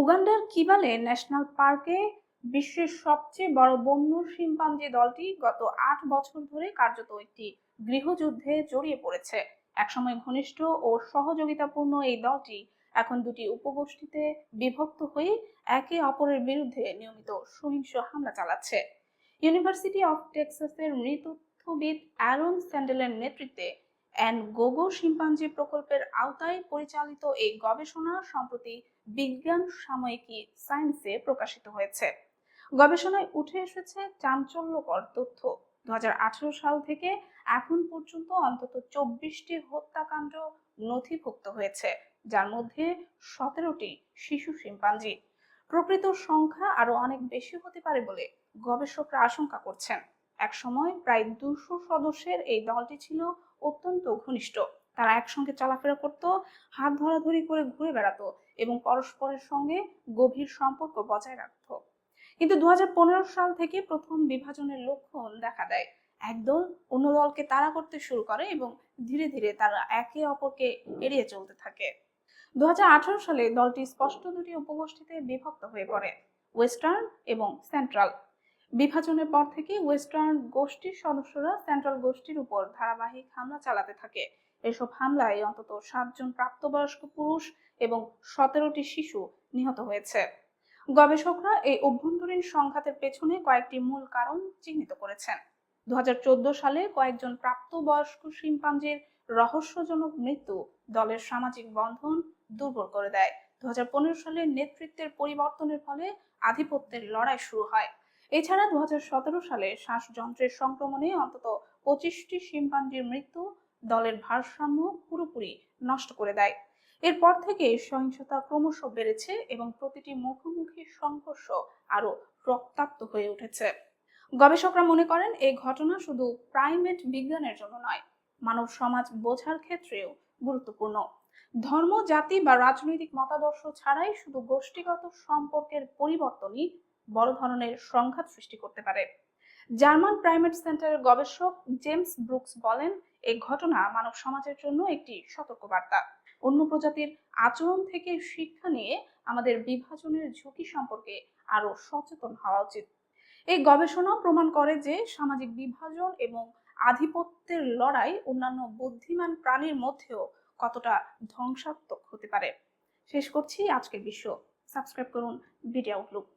উগান্ডার কিবালে ন্যাশনাল পার্কে বিশ্বের সবচেয়ে বড় বন্য শিম্পাঞ্জি দলটি গত ৮ বছর ধরে কার্যত একটি গৃহযুদ্ধে জড়িয়ে পড়েছে। একসময় ঘনিষ্ঠ ও সহযোগিতাপূর্ণ এই দলটি এখন দুটি উপগোষ্ঠীতে বিভক্ত হয়ে একে অপরের বিরুদ্ধে নিয়মিত সহিংস হামলা চালাচ্ছে। ইউনিভার্সিটি অফ টেক্সাসের নৃতত্ত্ববিদ অ্যারন স্যান্ডেলের নেতৃত্বে গোগো শিম্পাঞ্জি প্রকল্পের আওতায় পরিচালিত এই গবেষণা সম্প্রতি বিজ্ঞান সাময়িকী সায়েন্সে প্রকাশিত হয়েছে। গবেষণায় উঠে এসেছে চাঞ্চল্যকর তথ্য। ২০১৮ সাল থেকে এখন পর্যন্ত অন্তত ২৪টি হত্যাকাণ্ড নথিভুক্ত হয়েছে, যার মধ্যে ১৭টি শিশু শিম্পাঞ্জি। প্রকৃত সংখ্যা আরো অনেক বেশি হতে পারে বলে গবেষকরা আশঙ্কা করছেন। একসময় প্রায় ২০০ সদস্যের এই দলটি ছিল অত্যন্ত ঘনিষ্ঠ। তারা একসঙ্গে চলাফেরা করত, হাত ধরাধরি করে ঘুরে বেড়াতো এবং পরস্পরের সঙ্গে গভীর সম্পর্ক বজায় রাখত। কিন্তু ২০১৫ সাল থেকে প্রথম বিভাজনের লক্ষণ দেখা দেয়। একদল অন্য দলকে তাড়া করতে শুরু করে এবং ধীরে ধীরে তারা একে অপরকে এড়িয়ে চলতে থাকে। ২০১৮ সালে দলটি স্পষ্ট দুটি উপগোষ্ঠীতে বিভক্ত হয়ে পড়ে, ওয়েস্টার্ন এবং সেন্ট্রাল। বিভাজনের পর থেকে ওয়েস্টার্ন গোষ্ঠীর সদস্যরা সেন্ট্রাল গোষ্ঠীর উপর ধারাবাহিক হামলা চালাতে থাকে। এসব হামলায় অন্তত ৭ জন প্রাপ্তবয়স্ক পুরুষ এবং ১৭টি শিশু নিহত হয়েছে। গবেষকরা এই অভ্যন্তরীণ সংঘাতের পেছনে কয়েকটি মূল কারণ চিহ্নিত করেছেন। ২০১৪ সালে কয়েকজন প্রাপ্তবয়স্ক শিম্পাঞ্জির রহস্যজনক মৃত্যু দলের সামাজিক বন্ধন দুর্বল করে দেয়। ২০১৫ সালে নেতৃত্বের পরিবর্তনের ফলে আধিপত্যের লড়াই শুরু হয়। এছাড়া ২০১৭ সালে শ্বাসযন্ত্রের সংক্রমণে অন্তত ২৫টি শিম্পাঞ্জির মৃত্যু দলের ভারসাম্য পুরোপুরি নষ্ট করে দেয়। এরপর থেকে সহিংসতা ক্রমশ বেড়েছে এবং প্রতিটি মুখোমুখি সংঘর্ষ আরো রক্তাক্ত হয়ে উঠেছে। গবেষকরা মনে করেন এই ঘটনা শুধু প্রাইমেট বিজ্ঞানের জন্য নয়, মানব সমাজ বোঝার ক্ষেত্রেও গুরুত্বপূর্ণ। ধর্ম, জাতি বা রাজনৈতিক মতাদর্শ ছাড়াই শুধু গোষ্ঠীগত সম্পর্কের পরিবর্তনই বড় ধরনের সংঘাত সৃষ্টি করতে পারে। জার্মান প্রাইমেট সেন্টারের গবেষক জেমস ব্রুকস বলেন, এই ঘটনা মানব সমাজের জন্য একটি সতর্কবার্তা। অন্য প্রজাতির আচরণ থেকে শিক্ষা নিয়ে আমাদের বিভাজনের ঝুঁকি সম্পর্কে আরো সচেতন হওয়া উচিত। এই গবেষণা প্রমাণ করে যে সামাজিক বিভাজন এবং আধিপত্যের লড়াই অন্যান্য বুদ্ধিমান প্রাণীর মধ্যেও কতটা ধ্বংসাত্মক হতে পারে। শেষ করছি আজকের বিশ্ব। সাবস্ক্রাইব করুন বিডি আউটলুক।